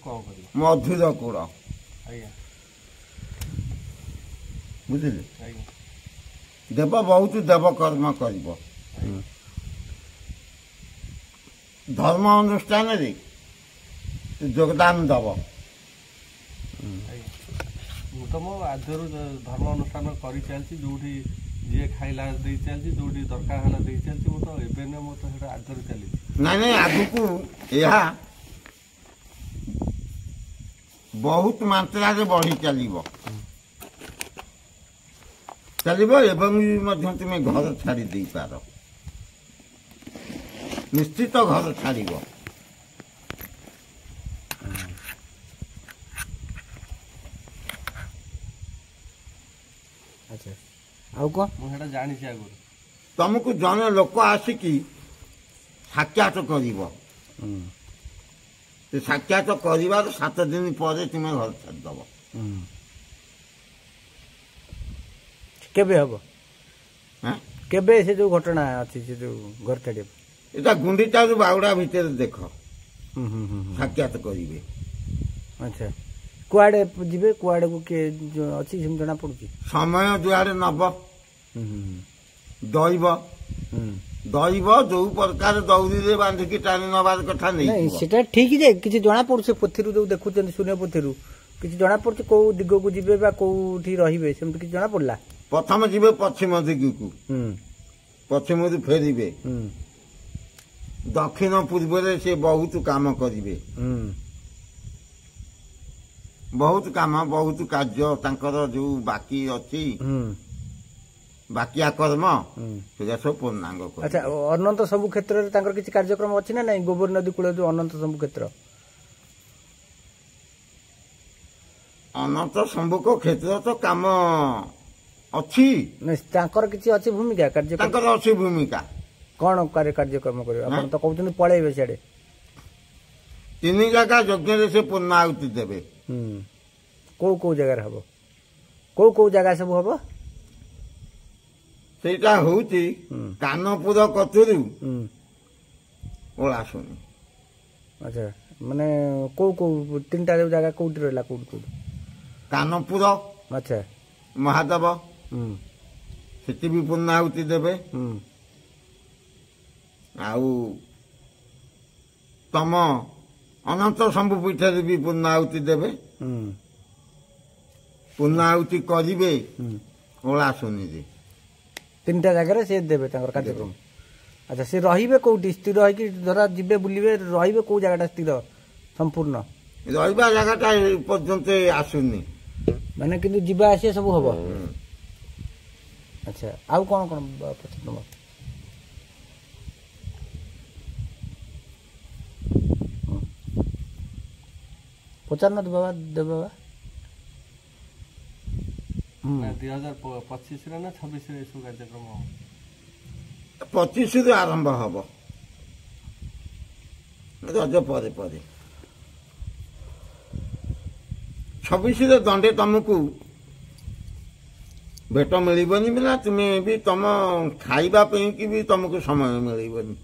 कौन कर मधुर कूड़ आज्ञा बुझिले आज्ञा देव बहुत देव कर्म कर धर्म अनुष्ठान रे योगदान दब ମୁଁ ତ ମୋ ଆଦ୍ୟରୁ ଧର୍ମ ଅନୁଷ୍ଠାନ କରି ଚାଲିଛି ଯୋଉଠି ଯିଏ ଖାଇଲା ଦେଇ ଚାଲିଛି ଯୋଉଠି ଦରକାର ହେଲା ଦେଇ ଚାଲିଛି ମୁଁ ତ ଏବେ ନୁହେଁ ମୁଁ ତ ସେଇଟା ଆଦ୍ୟରୁ ଚାଲିଛି ନାଇଁ ନାଇଁ ଆଗକୁ ଏହା ବହୁତ ମାତ୍ରାରେ ବଢି ଚାଲିବ ଏବଂ ମଧ୍ୟ ତୁମେ ଘର ଛାଡ଼ି ଦେଇପାର ନିଶ୍ଚିତ ଘର ଛାଡ଼ିବ ଆଚ୍ଛା ଆଉ କଣ ମୁଁ ସେଇଟା ଜାଣିଛି ଆଗରୁ ତମକୁ ଜଣେ ଲୋକ ଆସିକି ସାକ୍ଷାତ କରିବ ସେ ସାକ୍ଷାତ କରିବାର 7 ଦିନ ପରେ ତୁମେ ଘର ଛାଡ଼ିଦେବ କେବେ ହବ କେବେ ସେ ଯୋଉ ଘଟଣା ଅଛି ସେ ଯୋଉ ଘର ଛାଡ଼ିବ এটা ଗୁଣ୍ଡିଚାରୁ ବାହୁଡ଼ା ଭିତରେ ଦେଖ ସାକ୍ଷାତ କରିବେ ଆଚ୍ଛା କୁଆଡେ ଯିବେ କୁଆଡକୁ କିଏ ଅଛି ସେମିତି ଜଣା ପଡୁଛି ସମୟ ଯୁଆଡେ ନବ ଦଇବ ଦଇବ ଯୋଉ ପ୍ରକାର ଦଉଡ଼ିରେ ବାନ୍ଧିକି ଟାଣି ନେବାର କଥା ନାଇଁ ନେଇ ସେଟା ଠିକ ଯେ କିଛି ଜଣା ପଡୁଛି ପୋଥିରୁ ଯୋଉ ଦେଖୁଛନ୍ତି ଶୂନ୍ୟ ପୋଥିରୁ କିଛି ଜଣା ପଡୁଛି କୋଉ ଦିଗକୁ ଯିବେ ବା କୋଉଠି ରହିବେ ସେମିତି କିଛି ଜଣା ପଡିଲା ପ୍ରଥମେ ଯିବେ ପଶ୍ଚିମ ଦିଗକୁ ପଶ୍ଚିମରୁ ଫେରିବେ ଦକ୍ଷିଣ ପୂର୍ବରେ ସେ ବହୁତ କାମ କରିବେ ବହୁତ କାମ ବହୁତ କାର୍ଯ୍ୟ ତାଙ୍କର ଯୋଉ ବାକି ଅଛି ବାକିଆ କର୍ମ ସେଟା ସବୁ ପୂର୍ଣ୍ଣାଙ୍ଗ କରିବେ ଆଚ୍ଛା ଅନନ୍ତ ସବୁ କ୍ଷେତ୍ରରେ ତାଙ୍କର କିଛି କାର୍ଯ୍ୟକ୍ରମ ଅଛି ନା ନାଇଁ ଗୋବର ନଦୀ କୂଳ ଯୋଉ ଅନନ୍ତ ସବୁ କ୍ଷେତ୍ର ଅନନ୍ତ ସମ୍ଭୁକ କ୍ଷେତ୍ର ତ କାମ ଅଛି ତାଙ୍କର କିଛି ଅଛି ଭୂମିକା କାର୍ଯ୍ୟକ୍ରମ ତାଙ୍କର ଅଛି ଭୂମିକା କଣ କାର୍ଯ୍ୟକ୍ରମ କରିବେ ଆପଣ ତ କହୁଛନ୍ତି ପଳେଇବେ ସିଆଡେ 3 ଜାଗା ଯଜ୍ଞରେ ସେ ପୂର୍ଣ୍ଣାହୁତି ଦେବେ କୋଉ କୋଉ ଜାଗାରେ ହବ କୋଉ କୋଉ ଜାଗା ସବୁ ହବ ସେଇଟା ହଉଛି କାନପୁର କତୁରୁ ଓଳାଶୁଣି ଆଚ୍ଛା ମାନେ କୋଉ କୋଉ 3ଟା ଯୋଉ ଜାଗା କୋଉଠି ରହିଲା କୋଉଠି କୋଉଠି କାନପୁର ଆଚ୍ଛା ମହାଦେବ ସେଠି ବି ପୂର୍ଣ୍ଣାହୁତି ଦେବେ ଆଉ ତମ ଅନନ୍ତ ଶମ୍ଭୁ ପୀଠରେ ବି ପୂର୍ଣ୍ଣାହୁତି ଦେବେ ପୂର୍ଣ୍ଣାହୁତି କରିବେ ଓଳାଶୁଣିରେ 3ଟା ଜାଗାରେ ସେ ଦେବେ ତାଙ୍କର କାର୍ଯ୍ୟକ୍ରମ ଆଚ୍ଛା ସେ ରହିବେ କୋଉଠି ସ୍ଥିର ହେଇକି ଧର ଯିବେ ବୁଲିବେ ରହିବେ କୋଉ ଜାଗାଟା ସ୍ଥିର ସମ୍ପୂର୍ଣ୍ଣ ରହିବା ଜାଗାଟା ଏ ପର୍ଯ୍ୟନ୍ତ ଆସୁନି ମାନେ କିନ୍ତୁ ଯିବା ଆସିବା ସବୁ ହବ ଆଚ୍ଛା ଆଉ କଣ କଣ ପଚାର ପଚାରୁନାହାନ୍ତି ବାବା ଦେବ ବାବା 2025 ନା 26 ଏସବୁ କାର୍ଯ୍ୟକ୍ରମ ହବ 25ରୁ ଆରମ୍ଭ ହବ ରଜ ପରେ ପରେ 26ରେ ଦଣ୍ଡେ ତମକୁ ଭେଟ ମିଳିବନି ନା ତୁମେ ବି ତମ ଖାଇବା ପାଇଁ କି ବି ତମକୁ ସମୟ ମିଳିବନି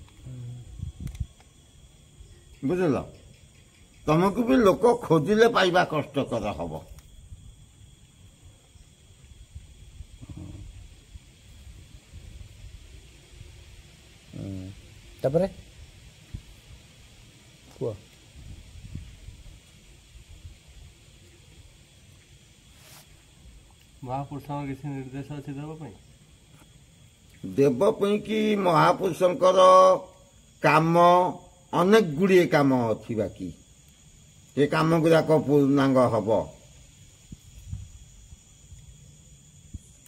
ବୁଝିଲ ତମକୁ ବି ଲୋକ ଖୋଜିଲେ ପାଇବା କଷ୍ଟକର ହବ ତାପରେ କୁହ ମହାପୁରୁଷଙ୍କର କିଛି ନିର୍ଦ୍ଦେଶ ଅଛି ଦେବ ପାଇଁ କି ମହାପୁରୁଷଙ୍କର କାମ ଅନେକ ଗୁଡ଼ିଏ କାମ ଅଛି ବାକି ଏ କାମ ଗୁଡାକ ପୂର୍ଣ୍ଣାଙ୍ଗ ହବ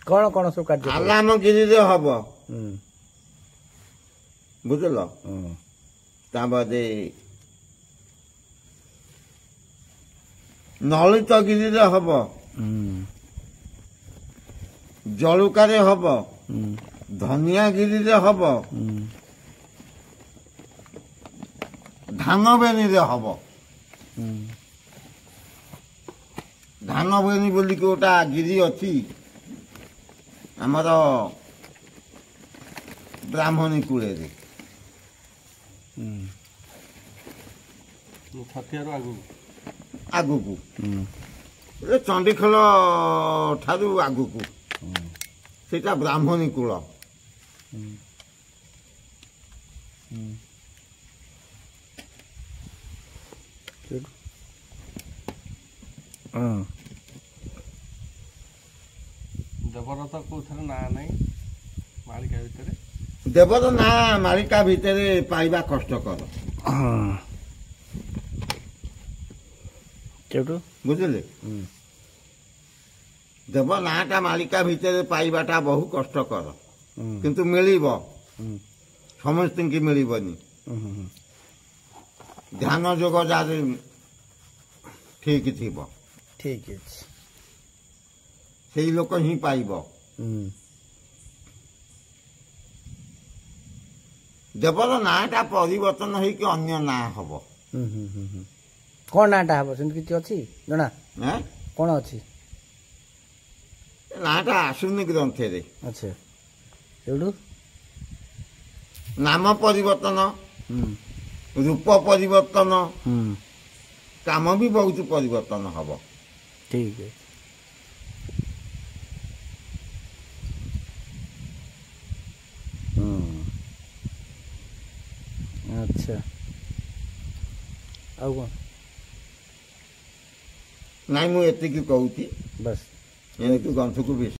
କଣ କଣ ସବୁ କାର୍ଯ୍ୟ ଆଲାମଗିରିରେ ହବ ବୁଝିଲ ତା ବାଦେ ନଳିତଗିରିରେ ହବ ଜଳୁକାରେ ହବ ଧନିଆଗିରିରେ ହବ ଧାନବେଣୀରେ ହବ ଧାନବେଣୀ ବୋଲିକି ଗୋଟା ଗିରି ଅଛି ଆମର ବ୍ରାହ୍ମଣୀ କୂଳରେ ଛତିଆରୁ ଆଗକୁ ଆଗକୁ ହୁଁ ଏ ଚଣ୍ଡିଖୋଲ ଠାରୁ ଆଗକୁ ସେଇଟା ବ୍ରାହ୍ମଣୀ କୂଳ। ହଁ ଦେବରଥ କୋଉଥିରେ ନାଁ ନାହିଁ ମାଳିକା ଭିତରେ। ଦେବର ନାଁ ମାଳିକା ଭିତରେ ପାଇବା କଷ୍ଟକର ହଁ ସେଇଠୁ ବୁଝିଲେ। ଦେବ ନାଁଟା ମାଳିକା ଭିତରେ ପାଇବାଟା ବହୁ କଷ୍ଟକର, କିନ୍ତୁ ମିଳିବ, ସମସ୍ତଙ୍କୁ ମିଳିବନି। ଧ୍ୟାନ ଯୋଗ ଯାହାର ଠିକ ଥିବ ଠିକ ଅଛି। ସେଇ ଲୋକ ହିଁ ପାଇବ। ଦେବର ନାଁଟା ପରିବର୍ତ୍ତନ ହେଇକି ଅନ୍ୟ ନାଁ ହବ। କ'ଣ ନାଁଟା ହବ ସେମିତି କିଛି ଅଛି ଜଣା? କ'ଣ ଅଛି? ନାଁଟା ଆସୁନି ଗ୍ରନ୍ଥରେ। ଆଚ୍ଛା ସେଇଠୁ ନାମ ପରିବର୍ତ୍ତନ, ରୂପ ପରିବର୍ତ୍ତନ, କାମ ବି ବହୁତ ପରିବର୍ତ୍ତନ ହବ। ଠିକ ଅଛି। ଆଚ୍ଛା ଆଉ କ'ଣ? ନାଇଁ ମୁଁ ଏତିକି କହୁଛି, ବାସ୍ ଏମିତି ଗ୍ରନ୍ଥକୁ